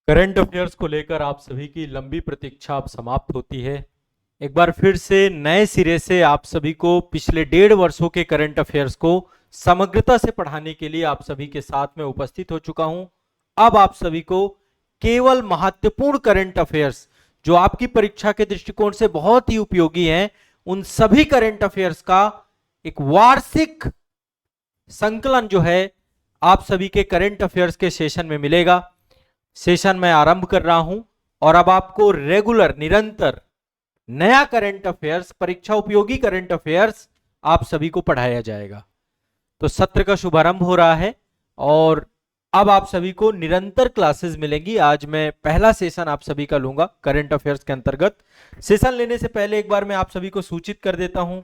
Current affairs को लेकर आप सभी की लंबी प्रतीक्षा अब समाप्त होती है। एक बार फिर से नए सिरे से आप सभी को पिछले 1.5 वर्षों के करंट अफेयर्स को समग्रता से पढ़ाने के लिए आप सभी के साथ में उपस्थित हो चुका हूं। अब आप सभी को केवल महत्वपूर्ण करंट अफेयर्स जो आपकी परीक्षा के दृष्टिकोण से बहुत ही उपयोगी हैं, उन सभी करंट अफेयर्स का एक वार्षिक संकलन जो है आप सभी के करंट अफेयर्स के सेशन में मिलेगा। सेशन मैं आरंभ कर रहा हूं और अब आपको रेगुलर निरंतर नया करंट अफेयर्स, परीक्षा उपयोगी करंट अफेयर्स आप सभी को पढ़ाया जाएगा। तो सत्र का शुभारंभ हो रहा है और अब आप सभी को निरंतर क्लासेस मिलेंगी। आज मैं पहला सेशन आप सभी का लूंगा करंट अफेयर्स के अंतर्गत। सेशन लेने से पहले एक बार मैं आप सभी को सूचित कर देता हूं,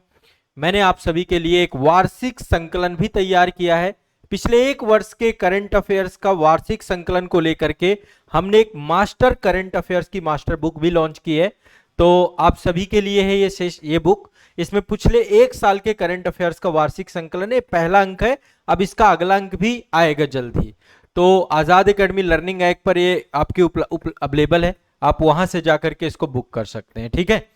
मैंने आप सभी के लिए एक वार्षिक संकलन भी तैयार किया है। पिछले 1 वर्ष के करंट अफेयर्स का वार्षिक संकलन को लेकर के हमने एक मास्टर करंट अफेयर्स की मास्टर बुक भी लॉन्च की है। तो आप सभी के लिए है ये बुक। इसमें पिछले 1 साल के करंट अफेयर्स का वार्षिक संकलन है। पहला अंक है, अब इसका अगला अंक भी आएगा जल्द ही। तो आजाद एकेडमी लर्निंग ऐप पर ये आपकी अवेलेबल है, आप वहां से जाकर के इसको बुक कर सकते हैं। ठीक है,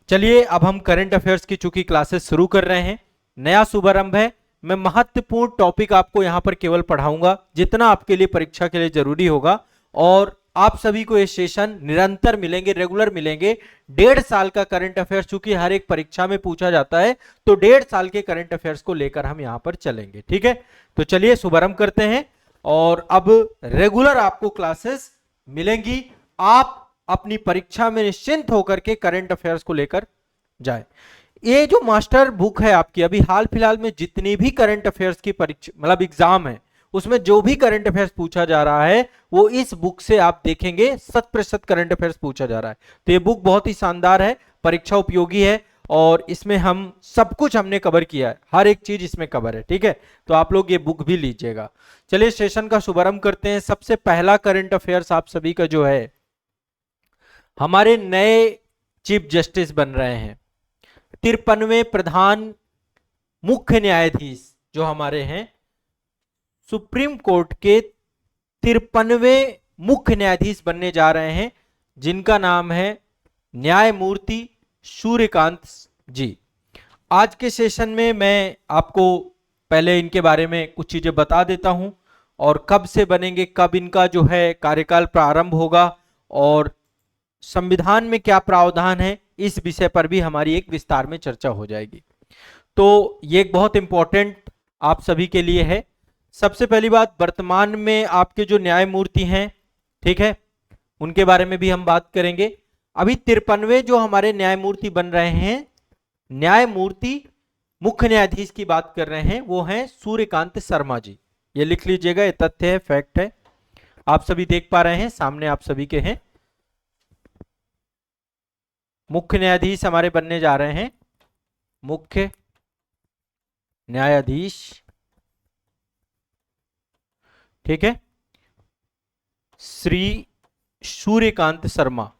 चलिए अब हम करंट अफेयर्स की चूंकि क्लासेस शुरू कर रहे हैं, नया शुभारंभ है। मैं महत्वपूर्ण टॉपिक आपको यहां पर केवल पढ़ाऊंगा जितना आपके लिए परीक्षा के लिए जरूरी होगा, और आप सभी को ये सेशन निरंतर मिलेंगे, रेगुलर मिलेंगे। 1.5 साल का करंट अफेयर्स चूंकि हर एक परीक्षा में पूछा जाता है, तो 1.5 साल के करंट अफेयर्स को लेकर हम यहां पर चलेंगे। ठीक है, तो चलिए शुभारंभ करते हैं और अब रेगुलर आपको क्लासेस मिलेंगी। आप अपनी परीक्षा में निश्चिंत होकर के करंट अफेयर्स को लेकर जाए। ये जो मास्टर बुक है आपकी, अभी हाल फिलहाल में जितनी भी करंट अफेयर्स की परीक्षा मतलब एग्जाम है, उसमें जो भी करंट अफेयर्स पूछा जा रहा है वो इस बुक से आप देखेंगे 100% करंट अफेयर्स पूछा जा रहा है। तो ये बुक बहुत ही शानदार है, परीक्षा उपयोगी है और इसमें हम सब कुछ हमने कवर किया है, हर एक चीज इसमें कवर है। ठीक है, तो आप लोग ये बुक भी लीजिएगा। चलिए सेशन का शुभारंभ करते हैं। सबसे पहला करंट अफेयर्स आप सभी का जो है, हमारे नए चीफ जस्टिस बन रहे हैं, 53वें प्रधान मुख्य न्यायाधीश जो हमारे हैं, सुप्रीम कोर्ट के 53वें मुख्य न्यायाधीश बनने जा रहे हैं, जिनका नाम है न्यायमूर्ति सूर्यकांत जी। आज के सेशन में मैं आपको पहले इनके बारे में कुछ चीजें बता देता हूं और कब से बनेंगे, कब इनका जो है कार्यकाल प्रारंभ होगा और संविधान में क्या प्रावधान है, इस विषय पर भी हमारी एक विस्तार में चर्चा हो जाएगी। तो ये एक बहुत इंपॉर्टेंट आप सभी के लिए है। सबसे पहली बात, वर्तमान में आपके जो न्यायमूर्ति हैं, ठीक है, उनके बारे में भी हम बात करेंगे। अभी 53वें जो हमारे न्यायमूर्ति बन रहे हैं, न्यायमूर्ति मुख्य न्यायाधीश की बात कर रहे हैं, वो हैं सूर्यकांत शर्मा जी। ये लिख लीजिएगा, ये तथ्य है, फैक्ट है, आप सभी देख पा रहे हैं, सामने आप सभी के हैं। मुख्य न्यायाधीश हमारे बनने जा रहे हैं, मुख्य न्यायाधीश, ठीक है, श्री सूर्यकांत शर्मा।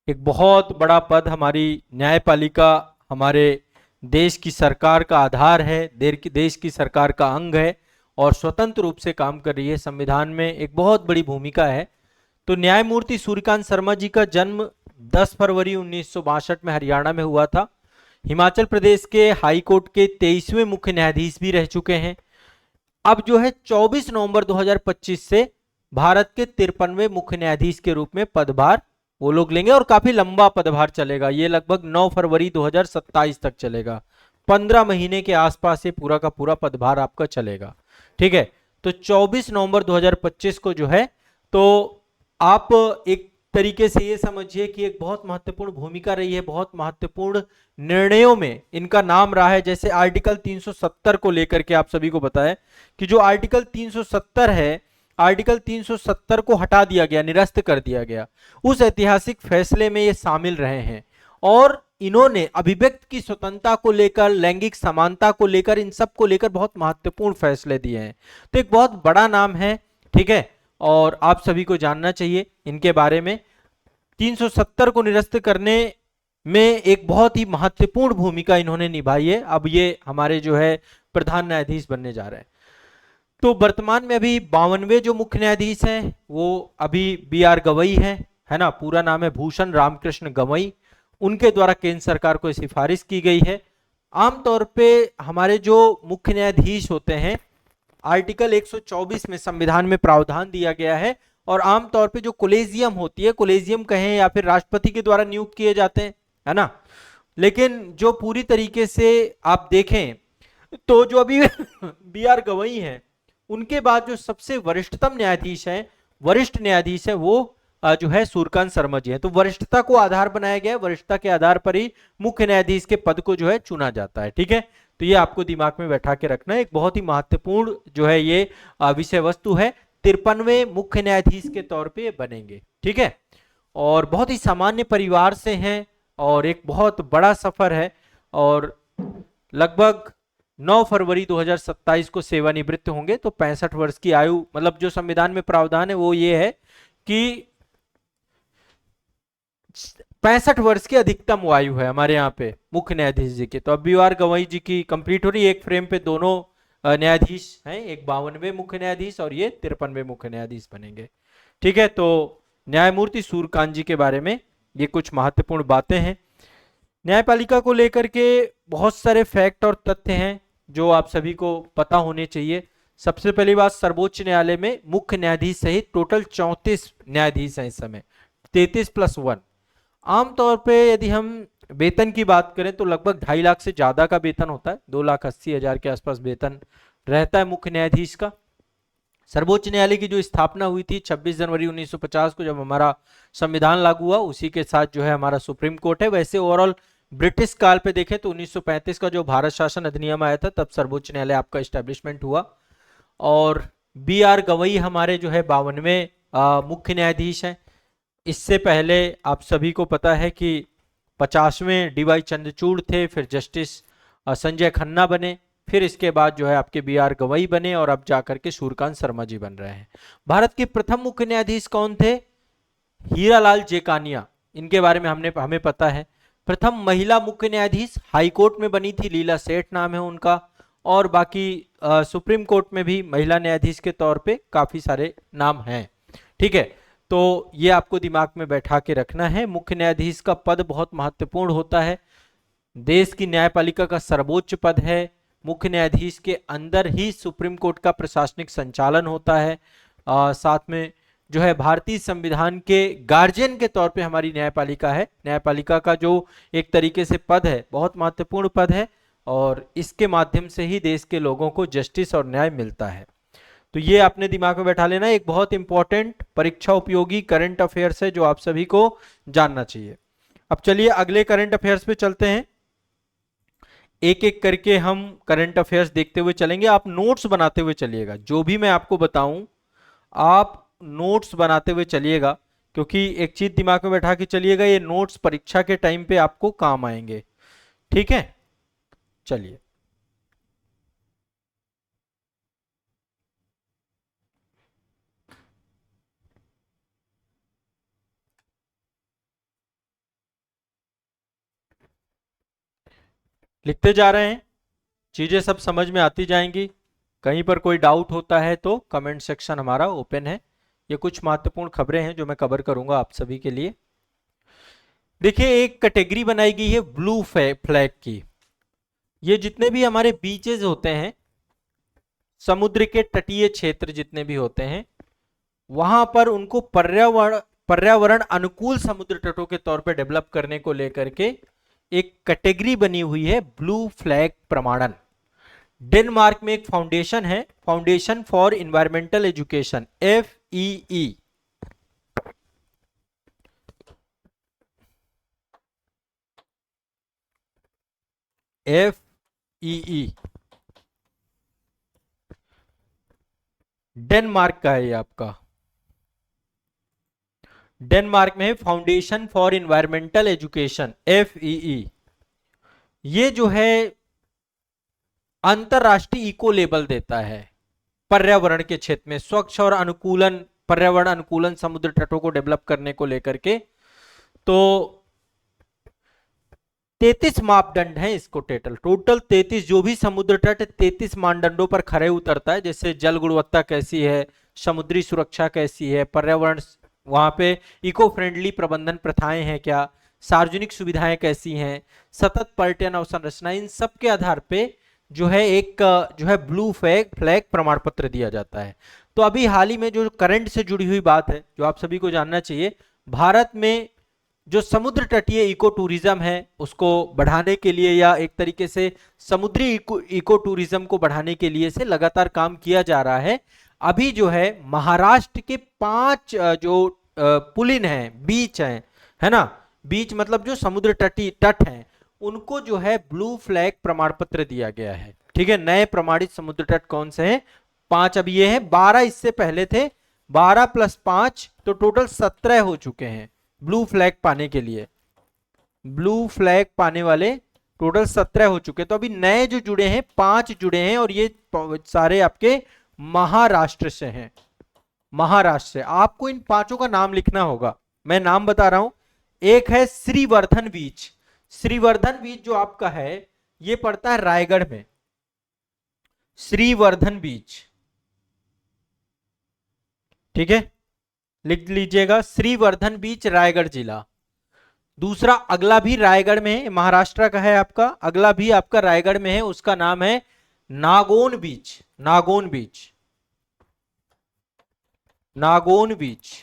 एक बहुत बड़ा पद, हमारी न्यायपालिका हमारे देश की सरकार का आधार है, देश की सरकार का अंग है और स्वतंत्र रूप से काम कर रही है, संविधान में एक बहुत बड़ी भूमिका है। तो न्यायमूर्ति सूर्यकांत शर्मा जी का जन्म 10 फरवरी 1962 में हरियाणा में हुआ था। हिमाचल प्रदेश के हाई कोर्ट के 23वें मुख्य न्यायाधीश भी रह चुके हैं। अब जो है 24 नवंबर 2025 से भारत के 53वें मुख्य न्यायाधीश के रूप में पदभार वो लोग लेंगे और काफी लंबा पदभार चलेगा, ये लगभग 9 फरवरी 2027 तक चलेगा। 15 महीने के आसपास ये पूरा का पूरा पदभार आपका चलेगा। ठीक है, तो 24 नवंबर 2025 को जो है, तो आप एक तरीके से ये समझिए कि एक बहुत महत्वपूर्ण भूमिका रही है, बहुत महत्वपूर्ण निर्णयों में इनका नाम रहा है। जैसे आर्टिकल 370 को लेकर के आप सभी को बताएं कि जो आर्टिकल 370 है, आर्टिकल 370 को हटा दिया गया, निरस्त कर दिया गया। उस ऐतिहासिक फैसले में ये शामिल रहे हैं और इन्होंने अभिव्यक्ति की स्वतंत्रता को लेकर, लैंगिक समानता को लेकर, इन सब को लेकर बहुत महत्वपूर्ण फैसले दिए हैं। तो एक बहुत बड़ा नाम है, ठीक है, और आप सभी को जानना चाहिए इनके बारे में। 370 को निरस्त करने में एक बहुत ही महत्वपूर्ण भूमिका इन्होंने निभाई है। अब ये हमारे जो है प्रधान न्यायाधीश बनने जा रहे हैं। तो वर्तमान में अभी 52वें जो मुख्य न्यायाधीश हैं वो अभी B.R. गवई है ना, पूरा नाम है भूषण रामकृष्ण गवई। उनके द्वारा केंद्र सरकार को सिफारिश की गई है। आमतौर पे हमारे जो मुख्य न्यायाधीश होते हैं, आर्टिकल 124 में संविधान में प्रावधान दिया गया है, और आमतौर पे जो कोलेजियम होती है, कोलेजियम कहें या फिर राष्ट्रपति के द्वारा नियुक्त किए जाते हैं, है ना। लेकिन जो पूरी तरीके से आप देखें तो जो अभी B.R. गवई हैं, उनके बाद जो सबसे वरिष्ठतम न्यायाधीश है, वरिष्ठ न्यायाधीश है, वो जो है सूर्यकांत शर्मा जी है। तो वरिष्ठता को आधार बनाया गया है, वरिष्ठता के आधार पर ही मुख्य न्यायाधीश के पद को जो है चुना जाता है। ठीक है, तो ये आपको दिमाग में बैठा के रखना है। एक बहुत ही महत्वपूर्ण जो है ये विषय वस्तु है। 53वें मुख्य न्यायाधीश के तौर पे बनेंगे। ठीक है, और बहुत ही सामान्य परिवार से हैं, और एक बहुत बड़ा सफर है, और लगभग 9 फरवरी 2027 को सेवानिवृत्त होंगे। तो 65 वर्ष की आयु, मतलब जो संविधान में प्रावधान है वो ये है कि 65 वर्ष की अधिकतम आयु है हमारे यहाँ पे मुख्य न्यायाधीश जी की। तो अब B.R. गवई जी की कंप्लीट हो रही है। एक फ्रेम पे दोनों न्यायाधीश हैं, एक 52वें मुख्य न्यायाधीश और ये 53वें मुख्य न्यायाधीश बनेंगे। ठीक है, तो न्यायमूर्ति सूर्यकांत जी के बारे में ये कुछ महत्वपूर्ण बातें हैं। न्यायपालिका को लेकर के बहुत सारे फैक्ट और तथ्य हैं जो आप सभी को पता होने चाहिए। सबसे पहली बात, सर्वोच्च न्यायालय में मुख्य न्यायाधीश सहित टोटल 34 न्यायाधीश हैं इस समय, 33 + 1। आमतौर पे यदि हम वेतन की बात करें तो लगभग 2.5 लाख से ज्यादा का वेतन होता है, 2,80,000 के आसपास वेतन रहता है मुख्य न्यायाधीश का। सर्वोच्च न्यायालय की जो स्थापना हुई थी 26 जनवरी 1950 को, जब हमारा संविधान लागू हुआ, उसी के साथ जो है हमारा सुप्रीम कोर्ट है। वैसे ओवरऑल ब्रिटिश काल पे देखें तो 1935 का जो भारत शासन अधिनियम आया था, तब सर्वोच्च न्यायालय आपका स्टैब्लिशमेंट हुआ। और B.R. गवई हमारे जो है 52वें मुख्य न्यायाधीश हैं। इससे पहले आप सभी को पता है कि 50वें D.Y. चंद्रचूड़ थे, फिर जस्टिस संजय खन्ना बने, फिर इसके बाद जो है आपके B.R. गवई बने, और अब जाकर के सूर्यकांत शर्मा जी बन रहे हैं। भारत के प्रथम मुख्य न्यायाधीश कौन थे? हीरालाल जेकानिया, इनके बारे में हमें पता है। प्रथम महिला मुख्य न्यायाधीश हाईकोर्ट में बनी थी, लीला सेठ नाम है उनका। और बाकी सुप्रीम कोर्ट में भी महिला न्यायाधीश के तौर पे काफी सारे नाम हैं। ठीक है, तो ये आपको दिमाग में बैठा के रखना है। मुख्य न्यायाधीश का पद बहुत महत्वपूर्ण होता है, देश की न्यायपालिका का सर्वोच्च पद है। मुख्य न्यायाधीश के अंदर ही सुप्रीम कोर्ट का प्रशासनिक संचालन होता है। साथ में जो है भारतीय संविधान के गार्जियन के तौर पे हमारी न्यायपालिका है। न्यायपालिका का जो एक तरीके से पद है, बहुत महत्वपूर्ण पद है, और इसके माध्यम से ही देश के लोगों को जस्टिस और न्याय मिलता है। तो ये अपने दिमाग में बैठा लेना। एक बहुत इंपॉर्टेंट परीक्षा उपयोगी करंट अफेयर्स है जो आप सभी को जानना चाहिए। अब चलिए अगले करंट अफेयर्स पे चलते हैं। एक एक करके हम करंट अफेयर्स देखते हुए चलेंगे। आप नोट्स बनाते हुए चलिएगा, जो भी मैं आपको बताऊं आप नोट्स बनाते हुए चलिएगा, क्योंकि एक चीज दिमाग में बैठा के चलिएगा, ये नोट्स परीक्षा के टाइम पे आपको काम आएंगे। ठीक है, चलिए लिखते जा रहे हैं, चीजें सब समझ में आती जाएंगी। कहीं पर कोई डाउट होता है तो कमेंट सेक्शन हमारा ओपन है। ये कुछ महत्वपूर्ण खबरें हैं जो मैं कवर करूंगा आप सभी के लिए। देखिए, एक कैटेगरी बनाई गई है ब्लू फ्लैग की। ये जितने भी हमारे बीचेस होते हैं, समुद्र के तटीय क्षेत्र जितने भी होते हैं, वहां पर उनको पर्यावरण अनुकूल समुद्र तटों के तौर पर डेवलप करने को लेकर के एक कैटेगरी बनी हुई है ब्लू फ्लैग प्रमाणन। डेनमार्क में एक फाउंडेशन है, foundation for environmental education, FEE। FEE Denmark का है, ये आपका डेनमार्क में foundation for environmental education, FEE। ये जो है अंतरराष्ट्रीय इको लेबल देता है पर्यावरण के क्षेत्र में, स्वच्छ और अनुकूलन, पर्यावरण अनुकूलन समुद्र तटों को डेवलप करने को लेकर के। तो 33 मापदंड हैं इसको टोटल 33, जो भी समुद्र तट 33 मानदंडों पर खरे उतरता है, जैसे जल गुणवत्ता कैसी है, समुद्री सुरक्षा कैसी है, पर्यावरण वहां पे इको फ्रेंडली प्रबंधन प्रथाएं हैं क्या, सार्वजनिक सुविधाएं कैसी हैं, सतत पर्यटन अवसंरचना, इन सब के आधार पे जो है एक जो है ब्लू फ्लैग प्रमाण पत्र दिया जाता है। तो अभी हाल ही में जो करंट से जुड़ी हुई बात है जो आप सभी को जानना चाहिए, भारत में जो समुद्र तटीय इको टूरिज्म है उसको बढ़ाने के लिए या एक तरीके से समुद्री इको टूरिज्म को बढ़ाने के लिए से लगातार काम किया जा रहा है। अभी जो है महाराष्ट्र के 5 जो पुलिन हैं, बीच हैं, है ना, बीच मतलब जो समुद्र तट हैं, उनको जो है ब्लू फ्लैग प्रमाण पत्र दिया गया है। ठीक है, नए प्रमाणित समुद्र तट कौन से हैं? 5 अभी ये हैं, 12 इससे पहले थे, 12 + 5 तो टोटल 17 हो चुके हैं ब्लू फ्लैग पाने के लिए। ब्लू फ्लैग पाने वाले टोटल 17 हो चुके, तो अभी नए जो जुड़े हैं 5 जुड़े हैं, और ये सारे आपके महाराष्ट्र से हैं। महाराष्ट्र से आपको इन 5 का नाम लिखना होगा, मैं नाम बता रहा हूं। एक है श्रीवर्धन बीच। श्रीवर्धन बीच जो आपका है ये पड़ता है रायगढ़ में, श्रीवर्धन बीच। ठीक है, लिख लीजिएगा, श्रीवर्धन बीच, रायगढ़ जिला। दूसरा अगला भी रायगढ़ में है, महाराष्ट्र का है आपका, अगला भी आपका रायगढ़ में है, उसका नाम है नागोन बीच। नागोन बीच, नागोन बीच,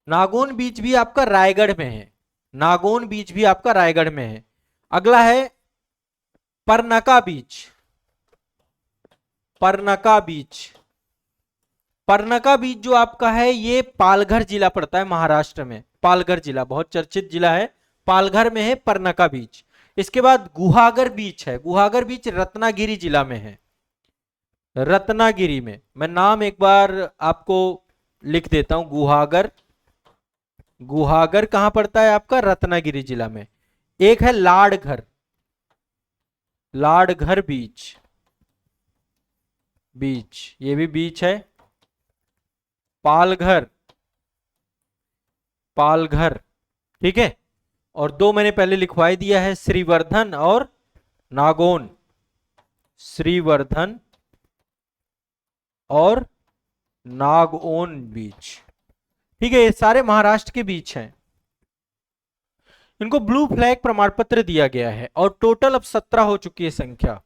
नागोन बीच भी आपका रायगढ़ में है, नागोन बीच भी आपका रायगढ़ में है। अगला है परनका बीच। परनका बीच, परनका बीच जो आपका है ये पालघर जिला पड़ता है महाराष्ट्र में। पालघर जिला बहुत चर्चित जिला है, पालघर में है परनका बीच। इसके बाद गुहागर बीच है, गुहागर बीच रत्नागिरी जिला में है, रत्नागिरी में। मैं नाम एक बार आपको लिख देता हूं, गुहागर। गुहागर कहां पड़ता है आपका? रत्नागिरी जिला में। एक है लाड़घर, लाड़घर बीच, बीच ये भी बीच है। पालघर, पालघर, ठीक है। और 2 मैंने पहले लिखवाई दिया है, श्रीवर्धन और नागौन। श्रीवर्धन और नागौन बीच, ठीक है, ये सारे महाराष्ट्र के बीच हैं। इनको ब्लू फ्लैग प्रमाण पत्र दिया गया है और टोटल अब 17 हो चुकी है संख्या।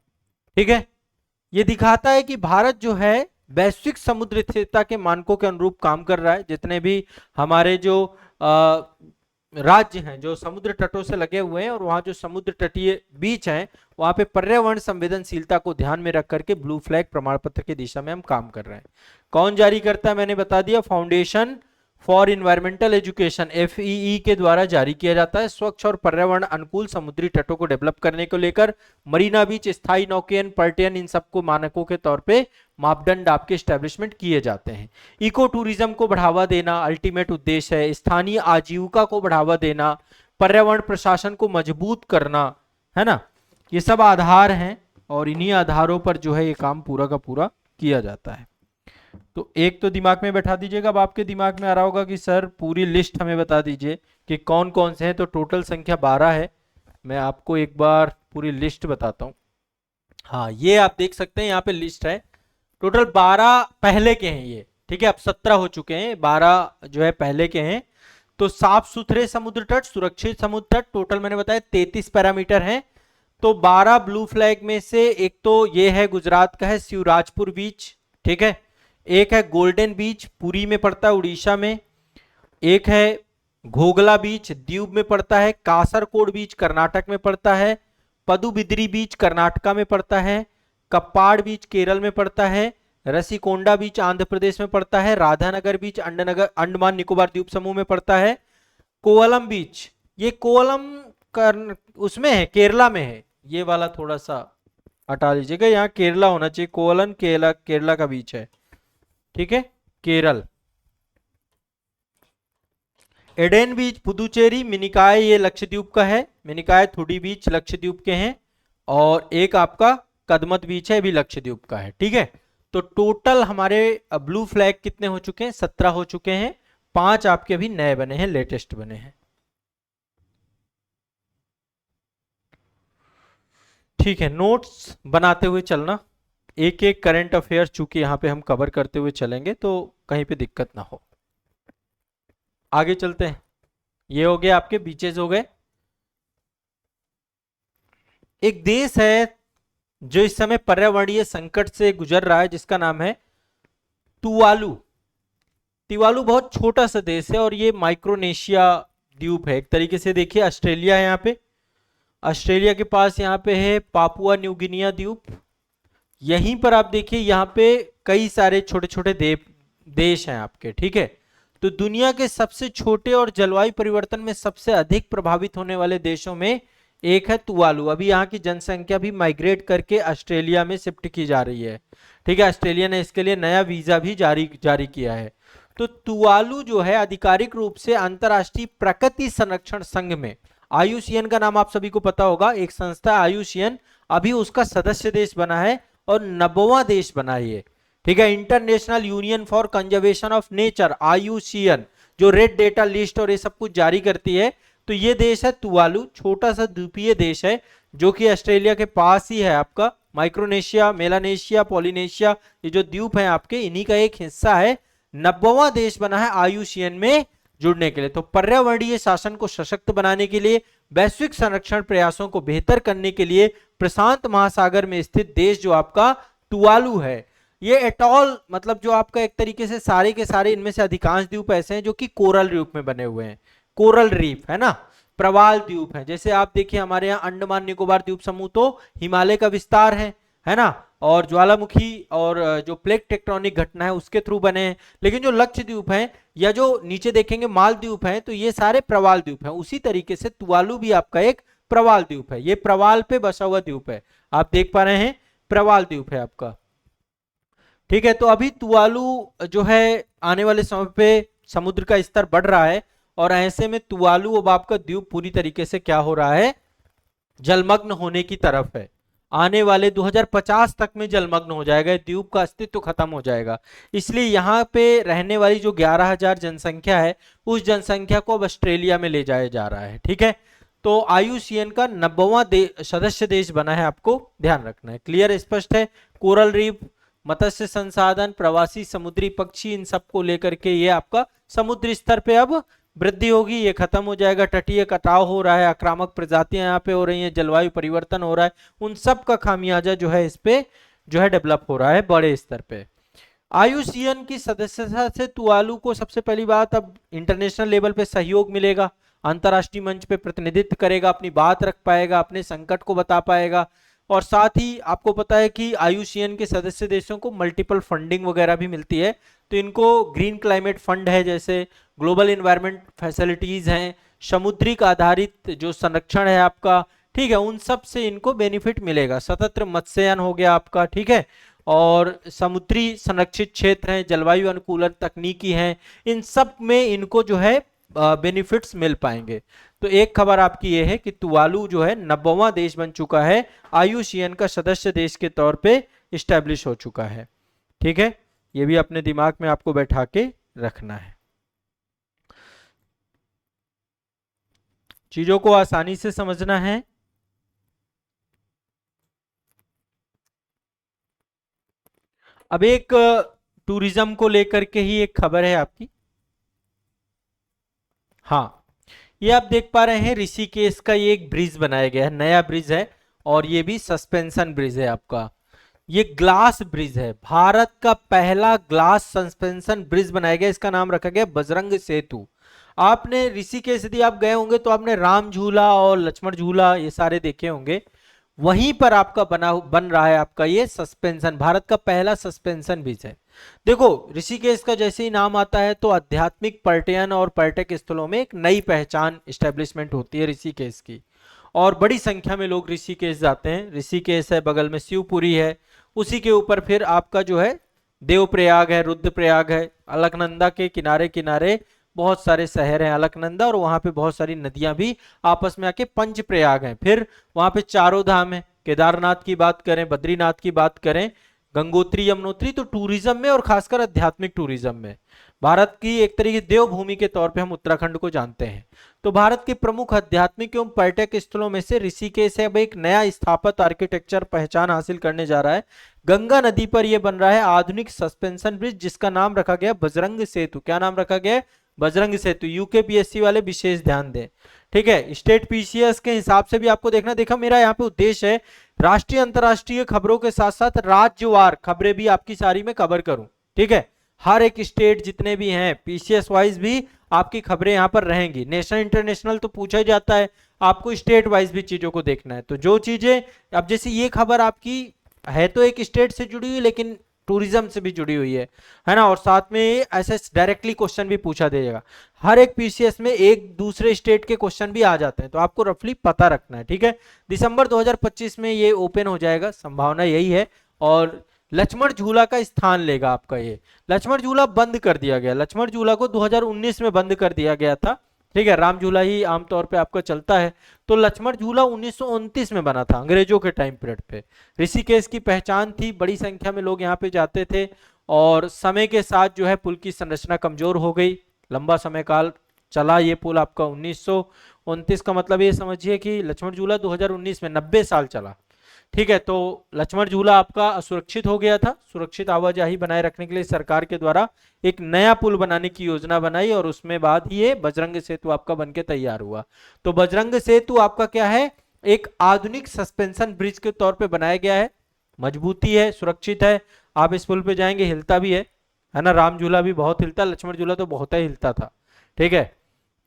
ठीक है, ये दिखाता है कि भारत जो है वैश्विक समुद्र स्थिरता के मानकों के अनुरूप काम कर रहा है। जितने भी हमारे जो राज्य हैं जो समुद्र तटों से लगे हुए हैं और वहां जो समुद्र तटीय बीच हैं, वहां पे पर्यावरण संवेदनशीलता को ध्यान में रख करके ब्लू फ्लैग प्रमाण पत्र की दिशा में हम काम कर रहे हैं। कौन जारी करता है? मैंने बता दिया, foundation for environmental education, FEE के द्वारा जारी किया जाता है। स्वच्छ और पर्यावरण अनुकूल समुद्री तटों को डेवलप करने को लेकर मरीना बीच, स्थायी नौकेयन, पर्यटन, इन सबको मानकों के तौर पे मापदंड आपके स्टैब्लिशमेंट किए जाते हैं। इको टूरिज्म को बढ़ावा देना अल्टीमेट उद्देश्य है। स्थानीय आजीविका को बढ़ावा देना, पर्यावरण प्रशासन को मजबूत करना, है ना, ये सब आधार हैं और इन्हीं आधारों पर जो है ये काम पूरा का पूरा किया जाता है। तो एक तो दिमाग में बैठा दीजिएगा। अब आपके दिमाग में आ रहा होगा कि सर पूरी लिस्ट हमें बता दीजिए कि कौन कौन से हैं। तो टोटल संख्या 12 है। मैं आपको एक बार पूरी लिस्ट बताता हूं। हाँ, ये आप देख सकते हैं यहाँ पे लिस्ट है। टोटल 12 पहले के हैं ये, ठीक है। अब 17 हो चुके हैं, 12 जो है पहले के हैं। तो साफ सुथरे समुद्र तट, सुरक्षित समुद्र तट, टोटल मैंने बताया 33 पैरामीटर हैं। तो 12 ब्लू फ्लैग में से एक तो ये है गुजरात का है, शिवराजपुर बीच, ठीक है। एक है गोल्डन बीच, पुरी में पड़ता है उड़ीसा में। एक है घोगला बीच, दीव में पड़ता है। कासरकोड बीच कर्नाटक में पड़ता है। पदुबिद्री बीच कर्नाटका में पड़ता है। कप्पाड़ बीच केरल में पड़ता है। रसीकोंडा बीच आंध्र प्रदेश में पड़ता है। राधानगर बीच अंडमान निकोबार द्वीप समूह में पड़ता है। कोवलम बीच, ये कोवलम उसमें है, केरला में है। ये वाला थोड़ा सा हटा लीजिएगा, यहाँ केरला होना चाहिए। कोवलम केरला का बीच है, ठीक है, केरल। एडेन बीच पुदुचेरी। मिनिकाय ये लक्षद्वीप का है, मिनिकाय थुडी बीच लक्षद्वीप के हैं। और एक आपका कदमत बीच है, भी लक्षद्वीप का है, ठीक है। तो टोटल हमारे ब्लू फ्लैग कितने हो चुके हैं? 17 हो चुके हैं। 5 आपके अभी नए बने हैं, लेटेस्ट बने हैं। ठीक है, नोट्स बनाते हुए चलना, एक एक करंट अफेयर चूंकि यहाँ पे हम कवर करते हुए चलेंगे तो कहीं पे दिक्कत ना हो। आगे चलते हैं, ये हो गए आपके बीचेस हो गए। एक देश है जो इस समय पर्यावरणीय संकट से गुजर रहा है, जिसका नाम है तुवालू। तुवालू बहुत छोटा सा देश है और ये माइक्रोनेशिया द्वीप है, एक तरीके से देखिए ऑस्ट्रेलिया है यहाँ पे, ऑस्ट्रेलिया के पास यहाँ पे है पापुआ न्यू गिनिया द्वीप। यहीं पर आप देखिए यहाँ पे कई सारे छोटे छोटे देश हैं आपके, ठीक है। तो दुनिया के सबसे छोटे और जलवायु परिवर्तन में सबसे अधिक प्रभावित होने वाले देशों में एक है तुवालू। अभी यहाँ की जनसंख्या भी माइग्रेट करके ऑस्ट्रेलिया में शिफ्ट की जा रही है, ठीक है। ऑस्ट्रेलिया ने इसके लिए नया वीजा भी जारी किया है। तो तुवालू जो है आधिकारिक रूप से अंतरराष्ट्रीय प्रकृति संरक्षण संघ में, आयुसीएन का नाम आप सभी को पता होगा, एक संस्था आयुसीएन, अभी उसका सदस्य देश बना है और 90वां देश बना है ये, ठीक है। International union for conservation of nature IUCN जो रेड डेटा लिस्ट और ये सब कुछ जारी करती है। तो ये देश है तुवालू, छोटा सा द्वीपीय देश है जो कि ऑस्ट्रेलिया के पास ही है आपका। माइक्रोनेशिया, मेलानेशिया, पॉलिनेशिया, ये जो द्वीप है आपके, इन्हीं का एक हिस्सा है। 90वां देश बना है आयुसीएन में जुड़ने के लिए। तो पर्यावरणीय शासन को सशक्त बनाने के लिए, वैश्विक संरक्षण प्रयासों को बेहतर करने के लिए प्रशांत महासागर में स्थित देश जो आपका तुवालू है, ये एटॉल मतलब जो आपका एक तरीके से सारे के सारे, इनमें से अधिकांश द्वीप ऐसे हैं जो कि कोरल रीफ में बने हुए हैं। कोरल रीफ है ना, प्रवाल द्वीप है। जैसे आप देखिए हमारे यहाँ अंडमान निकोबार द्वीप समूह तो हिमालय का विस्तार है ना, और ज्वालामुखी और जो प्लेट टेक्टोनिक घटना है उसके थ्रू बने हैं। लेकिन जो लक्षद्वीप हैं या जो नीचे देखेंगे मालदीव हैं, तो ये सारे प्रवाल द्वीप हैं। उसी तरीके से तुवालू भी आपका एक प्रवाल द्वीप है, ये प्रवाल पे बसा हुआ द्वीप है, आप देख पा रहे हैं, प्रवाल द्वीप है आपका, ठीक है। तो अभी तुवालू जो है आने वाले समय पे समुद्र का स्तर बढ़ रहा है और ऐसे में तुवालू अब आपका द्वीप पूरी तरीके से क्या हो रहा है, जलमग्न होने की तरफ है। आने वाले 2050 तक में जलमग्न हो जाएगा, द्वीप का अस्तित्व खत्म हो जाएगा। इसलिए यहाँ पे रहने वाली जो 11,000 जनसंख्या है, उस जनसंख्या को अब ऑस्ट्रेलिया में ले जाया जा रहा है, ठीक है। तो आयुसीएन का 90वां सदस्य देश बना है, आपको ध्यान रखना है। क्लियर, स्पष्ट है। कोरल रीफ, मत्स्य संसाधन, प्रवासी समुद्री पक्षी, इन सबको लेकर के ये आपका समुद्री स्तर पे अब वृद्धि होगी, ये खत्म हो जाएगा। तटीय कटाव हो रहा है, आक्रामक प्रजातियां यहाँ पे हो रही हैं, जलवायु परिवर्तन हो रहा है, उन सब का खामियाजा जो है इस पे जो है डेवलप हो रहा है बड़े स्तर पे। आयुसीएन की सदस्यता से तुवालू को सबसे पहली बात अब इंटरनेशनल लेवल पे सहयोग मिलेगा, अंतरराष्ट्रीय मंच पे प्रतिनिधित्व करेगा, अपनी बात रख पाएगा, अपने संकट को बता पाएगा। और साथ ही आपको पता है कि आयुसीएन के सदस्य देशों को मल्टीपल फंडिंग वगैरह भी मिलती है। तो इनको ग्रीन क्लाइमेट फंड है, जैसे ग्लोबल इन्वायरमेंट फैसिलिटीज हैं, समुद्रिक आधारित जो संरक्षण है आपका, ठीक है, उन सब से इनको बेनिफिट मिलेगा। सतत मत्स्ययान हो गया आपका, ठीक है, और समुद्री संरक्षित क्षेत्र हैं, जलवायु अनुकूलन तकनीकी हैं, इन सब में इनको जो है बेनिफिट्स मिल पाएंगे। तो एक खबर आपकी ये है कि तुवालू जो है 90वां देश बन चुका है, आयुसीएन का सदस्य देश के तौर पे इस्टेब्लिश हो चुका है, ठीक है। ये भी अपने दिमाग में आपको बैठा के रखना है। चीजों को आसानी से समझना है। अब एक टूरिज्म को लेकर के ही एक खबर है आपकी। हाँ, ये आप देख पा रहे हैं ऋषिकेश का ये एक ब्रिज बनाया गया है, नया ब्रिज है और ये भी सस्पेंशन ब्रिज है आपका। ये ग्लास ब्रिज है, भारत का पहला ग्लास सस्पेंशन ब्रिज बनाया गया, इसका नाम रखा गया बजरंग सेतु। आपने ऋषिकेश यदि आप गए होंगे तो आपने राम झूला और लक्ष्मण झूला ये सारे देखे होंगे, वहीं पर आपका बन रहा है आपका ये सस्पेंशन, भारत का पहला सस्पेंशन ब्रिज है। देखो ऋषिकेश का जैसे ही नाम आता है तो आध्यात्मिक पर्यटन और पर्यटक स्थलों में एक नई पहचान एस्टेब्लिशमेंट होती है ऋषिकेश की, और बड़ी संख्या में लोग ऋषिकेश जाते हैं। ऋषिकेश है, बगल में शिवपुरी है, उसी के ऊपर फिर आपका जो है देवप्रयाग है, रुद्रप्रयाग है, अलकनंदा के किनारे किनारे बहुत सारे शहर हैं अलकनंदा, और वहां पे बहुत सारी नदियां भी आपस में आके पंचप्रयाग हैं। फिर वहां पे चारों धाम है, केदारनाथ की बात करें, बद्रीनाथ की बात करें, गंगोत्री यमुनोत्री, तो टूरिज्म में और खासकर आध्यात्मिक टूरिज्म में भारत की एक तरीके से देवभूमि के तौर पे हम उत्तराखंड को जानते हैं। तो भारत के प्रमुख आध्यात्मिक एवं पर्यटक स्थलों में से ऋषिकेश अब एक नया स्थापत्य आर्किटेक्चर पहचान हासिल करने जा रहा है। गंगा नदी पर यह बन रहा है आधुनिक सस्पेंशन ब्रिज, जिसका नाम रखा गया बजरंग सेतु। क्या नाम रखा गया? बजरंग सेतु। यूकेपीएससी वाले विशेष ध्यान दें, ठीक है। स्टेट पीसीएस के हिसाब से भी आपको देखना, देखा मेरा यहाँ पे उद्देश्य है राष्ट्रीय अंतर्राष्ट्रीय खबरों के साथ साथ राज्यवार खबरें भी आपकी सारी में कवर करूं, ठीक है। हर एक स्टेट जितने भी हैं पीसीएस वाइज भी आपकी खबरें यहाँ पर रहेंगी। नेशनल इंटरनेशनल तो पूछा ही जाता है, आपको स्टेट वाइज भी चीजों को देखना है। तो जो चीजें अब जैसे ये खबर आपकी है तो एक स्टेट से जुड़ी हुई लेकिन टूरिज्म से भी जुड़ी हुई है ना, और साथ में ऐसे डायरेक्टली क्वेश्चन भी पूछा जाएगा। हर एक पीसीएस में एक दूसरे स्टेट के क्वेश्चन भी आ जाते हैं, तो आपको रफली पता रखना है, ठीक है। दिसंबर 2025 में ये ओपन हो जाएगा, संभावना यही है। और लक्ष्मण झूला का स्थान लेगा आपका ये। लक्ष्मण झूला बंद कर दिया गया, लक्ष्मण झूला को 2019 में बंद कर दिया गया था, ठीक है। राम झूला ही आमतौर पे आपका चलता है। तो लक्ष्मण झूला 1929 में बना था, अंग्रेजों के टाइम पीरियड पे। ऋषिकेश की पहचान थी, बड़ी संख्या में लोग यहाँ पे जाते थे, और समय के साथ जो है पुल की संरचना कमजोर हो गई। लंबा समय काल चला ये पुल आपका 1929 का मतलब ये समझिए कि लक्ष्मण झूला 2019 में 90 साल चला, ठीक है। तो लक्ष्मण झूला आपका असुरक्षित हो गया था। सुरक्षित आवाजाही बनाए रखने के लिए सरकार के द्वारा एक नया पुल बनाने की योजना बनाई, और उसमें बाद ही ये बजरंग सेतु आपका बनके तैयार हुआ। तो बजरंग सेतु आपका क्या है? एक आधुनिक सस्पेंशन ब्रिज के तौर पे बनाया गया है, मजबूती है, सुरक्षित है। आप इस पुल पे जाएंगे, हिलता भी है ना। राम झूला भी बहुत हिलता, लक्ष्मण झूला तो बहुत ही हिलता था, ठीक है।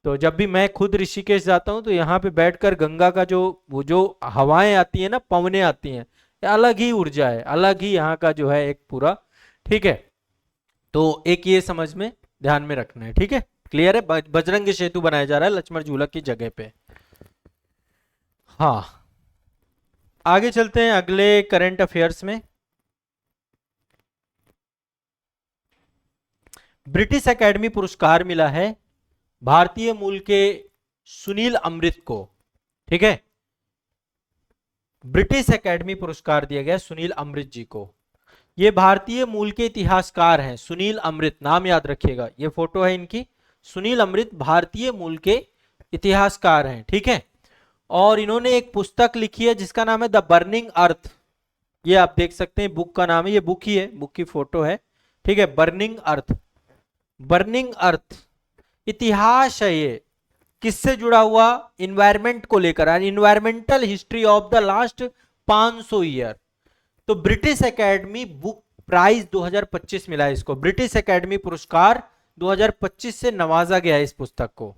तो जब भी मैं खुद ऋषिकेश जाता हूँ तो यहाँ पे बैठकर गंगा का वो जो हवाएं आती है ना, पवनें आती हैं, अलग ही ऊर्जा है, अलग ही यहाँ का जो है एक पूरा, ठीक है। तो एक ये समझ में ध्यान में रखना है, ठीक है। क्लियर है? बजरंग सेतु बनाया जा रहा है लक्ष्मण झूला की जगह पे। हाँ, आगे चलते हैं अगले करंट अफेयर्स में। ब्रिटिश एकेडमी पुरस्कार मिला है भारतीय मूल के सुनील अमृत को, ठीक है। ब्रिटिश एकेडमी पुरस्कार दिया गया सुनील अमृत जी को। ये भारतीय मूल के इतिहासकार हैं, सुनील अमृत, नाम याद रखिएगा। ये फोटो है इनकी, सुनील अमृत भारतीय मूल के इतिहासकार हैं, ठीक है। और इन्होंने एक पुस्तक लिखी है जिसका नाम है द बर्निंग अर्थ। ये आप देख सकते हैं, बुक का नाम है, ये बुक ही है, बुक की फोटो है, ठीक है। बर्निंग अर्थ, बर्निंग अर्थ इतिहास है ये। किससे जुड़ा हुआ? इन्वायरमेंट को लेकर, environmental history of the last 500 year. तो ब्रिटिश एकेडमी बुक प्राइज 2025 मिला है इसको, ब्रिटिश एकेडमी पुरस्कार 2025 से नवाजा गया है इस पुस्तक को,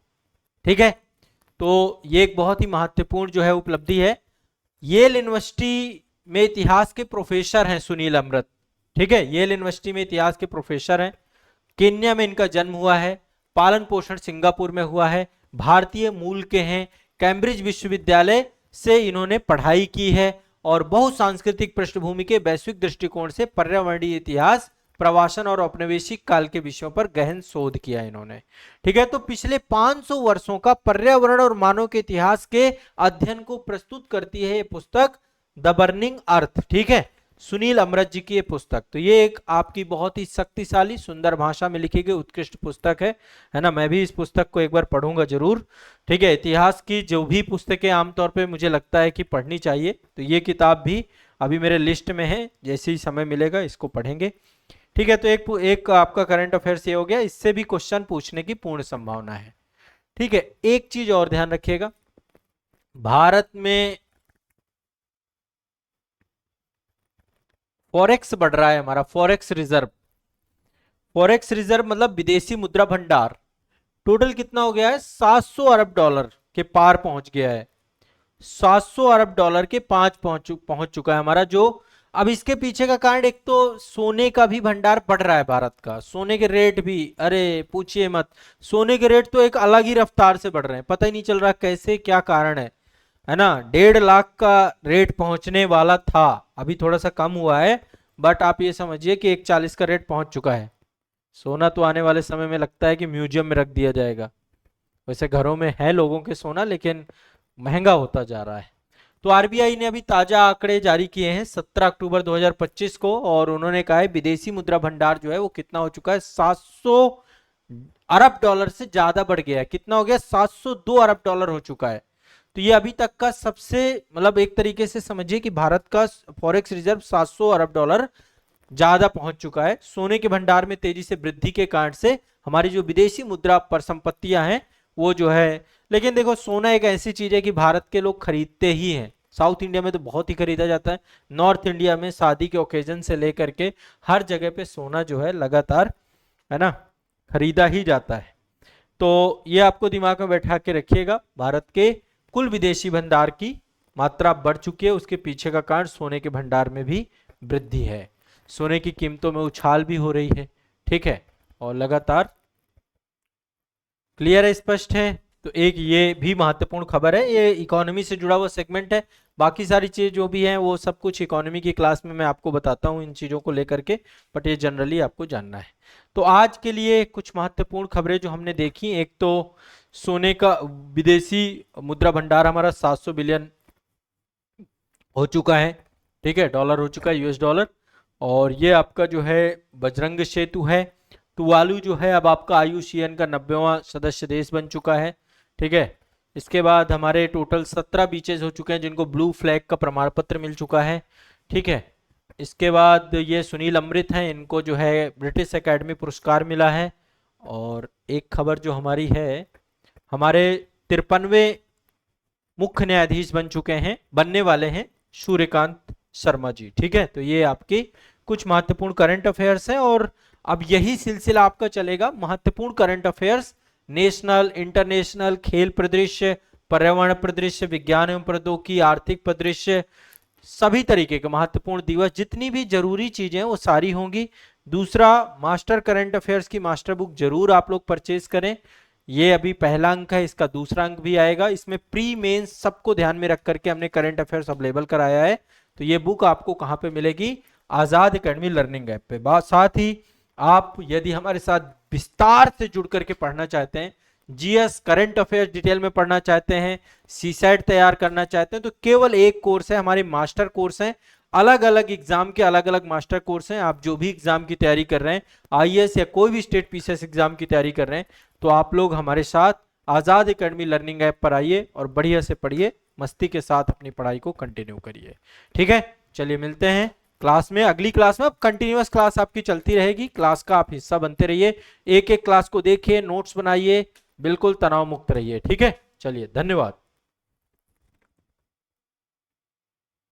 ठीक है। तो ये एक बहुत ही महत्वपूर्ण जो है उपलब्धि है। येल यूनिवर्सिटी में इतिहास के प्रोफेसर हैं सुनील अमृत, ठीक है। येल यूनिवर्सिटी में इतिहास के प्रोफेसर हैं। केन्या में इनका जन्म हुआ है, पालन पोषण सिंगापुर में हुआ है, भारतीय मूल के हैं, कैम्ब्रिज विश्वविद्यालय से इन्होंने पढ़ाई की है, और बहुसांस्कृतिक पृष्ठभूमि के वैश्विक दृष्टिकोण से पर्यावरणीय इतिहास, प्रवासन और औपनिवेशिक काल के विषयों पर गहन शोध किया इन्होंने, ठीक है। तो पिछले 500 वर्षों का पर्यावरण और मानव के इतिहास के अध्ययन को प्रस्तुत करती है ये पुस्तक द बर्निंग अर्थ, ठीक है। सुनील अमृत जी की ये पुस्तक, तो ये एक आपकी बहुत ही शक्तिशाली सुंदर भाषा में लिखी गई उत्कृष्ट पुस्तक है ना। मैं भी इस पुस्तक को एक बार पढ़ूंगा जरूर, ठीक है। इतिहास की जो भी पुस्तकें आमतौर पे मुझे लगता है कि पढ़नी चाहिए, तो ये किताब भी अभी मेरे लिस्ट में है, जैसे ही समय मिलेगा इसको पढ़ेंगे, ठीक है। तो एक आपका करंट अफेयर्स ये हो गया, इससे भी क्वेश्चन पूछने की पूर्ण संभावना है, ठीक है। एक चीज और ध्यान रखिएगा, भारत में फॉरेक्स बढ़ रहा है, हमारा फॉरेक्स रिजर्व। फॉरेक्स रिजर्व मतलब विदेशी मुद्रा भंडार, टोटल कितना हो गया है? 700 अरब डॉलर के पार पहुंच गया है, 700 अरब डॉलर के पांच पहुंच चुका है हमारा। जो अब इसके पीछे का कारण, एक तो सोने का भी भंडार बढ़ रहा है भारत का, सोने के रेट भी, अरे पूछिए मत, सोने के रेट तो एक अलग ही रफ्तार से बढ़ रहे हैं, पता ही नहीं चल रहा कैसे, क्या कारण है ना। 1.5 लाख का रेट पहुंचने वाला था, अभी थोड़ा सा कम हुआ है, बट आप ये समझिए कि 1.40 का रेट पहुंच चुका है। सोना तो आने वाले समय में लगता है कि म्यूजियम में रख दिया जाएगा, वैसे घरों में है लोगों के सोना, लेकिन महंगा होता जा रहा है। तो आरबीआई ने अभी ताजा आंकड़े जारी किए हैं 17 अक्टूबर 2025 को, और उन्होंने कहा है विदेशी मुद्रा भंडार जो है वो कितना हो चुका है, 700 अरब डॉलर से ज्यादा बढ़ गया है। कितना हो गया, 702 अरब डॉलर हो चुका है। तो ये अभी तक का सबसे, मतलब एक तरीके से समझिए कि भारत का फॉरेक्स रिजर्व 700 अरब डॉलर ज्यादा पहुंच चुका है। सोने के भंडार में तेजी से वृद्धि के कारण से हमारी जो विदेशी मुद्रा पर संपत्तियां हैं वो जो है, लेकिन देखो सोना एक ऐसी चीज है कि भारत के लोग खरीदते ही हैं। साउथ इंडिया में तो बहुत ही खरीदा जाता है, नॉर्थ इंडिया में शादी के ओकेजन से लेकर के हर जगह पे सोना जो है लगातार, है ना, खरीदा ही जाता है। तो ये आपको दिमाग में बैठा के रखिएगा, भारत के कुल विदेशी भंडार की मात्रा बढ़ चुकी है, उसके पीछे का कारण सोने के भंडार में भी वृद्धि है। सोने की कीमतों में उछाल भी हो रही है, ठीक है, और लगातार। क्लियर है, स्पष्ट है। तो एक ये भी महत्वपूर्ण खबर है, ये इकोनॉमी से जुड़ा हुआ सेगमेंट है। बाकी सारी चीज जो भी है वो सब कुछ इकोनॉमी की क्लास में मैं आपको बताता हूँ इन चीजों को लेकर के, बट ये जनरली आपको जानना है। तो आज के लिए कुछ महत्वपूर्ण खबरें जो हमने देखी, एक तो सोने का विदेशी मुद्रा भंडार हमारा 700 बिलियन हो चुका है, ठीक है, डॉलर हो चुका है, यूएस डॉलर। और ये आपका जो है बजरंग सेतु है, तुवालू जो है अब आपका आयुसीएन का 90वां सदस्य देश बन चुका है, ठीक है। इसके बाद हमारे टोटल 17 बीचेस हो चुके हैं जिनको ब्लू फ्लैग का प्रमाण पत्र मिल चुका है, ठीक है। इसके बाद ये सुनील अमृत हैं, इनको जो है ब्रिटिश एकेडमी पुरस्कार मिला है। और एक खबर जो हमारी है, हमारे 53वें मुख्य न्यायाधीश बन चुके हैं, बनने वाले हैं सूर्यकांत शर्मा जी, ठीक है। तो ये आपकी कुछ महत्वपूर्ण करंट अफेयर्स हैं, और अब यही सिलसिला आपका चलेगा, महत्वपूर्ण करंट अफेयर्स, नेशनल इंटरनेशनल, खेल परिदृश्य, पर्यावरण परिदृश्य, विज्ञान एवं प्रौद्योगिकी, आर्थिक परिदृश्य, सभी तरीके के महत्वपूर्ण दिवस, जितनी भी जरूरी चीजें हैं वो सारी होंगी। दूसरा, मास्टर करंट अफेयर्स की मास्टर बुक जरूर आप लोग परचेज करें। ये अभी पहला अंक है, इसका दूसरा अंक भी आएगा। इसमें प्री मेंस सबको ध्यान में रख करके हमने करंट अफेयर्स अवेलेबल कराया है। तो ये बुक आपको कहाँ पे मिलेगी, आजाद एकेडमी लर्निंग ऐप पे। साथ ही आप यदि हमारे साथ विस्तार से जुड़ करके पढ़ना चाहते हैं, जीएस करंट अफेयर्स डिटेल में पढ़ना चाहते हैं, सीसैट तैयार करना चाहते हैं, तो केवल एक कोर्स है, हमारे मास्टर कोर्स हैं। अलग अलग एग्जाम के अलग अलग मास्टर कोर्स हैं। आप जो भी एग्जाम की तैयारी कर रहे हैं, आईएएस या कोई भी स्टेट पीसीएस एग्जाम की तैयारी कर रहे हैं, तो आप लोग हमारे साथ आजाद एकेडमी लर्निंग ऐप पर आइए और बढ़िया से पढ़िए, मस्ती के साथ अपनी पढ़ाई को कंटिन्यू करिए, ठीक है। चलिए मिलते हैं क्लास में, अगली क्लास में। अब कंटिन्यूअस क्लास आपकी चलती रहेगी, क्लास का आप हिस्सा बनते रहिए, एक एक क्लास को देखिए, नोट्स बनाइए, बिल्कुल तनाव मुक्त रहिए, ठीक है। चलिए, धन्यवाद।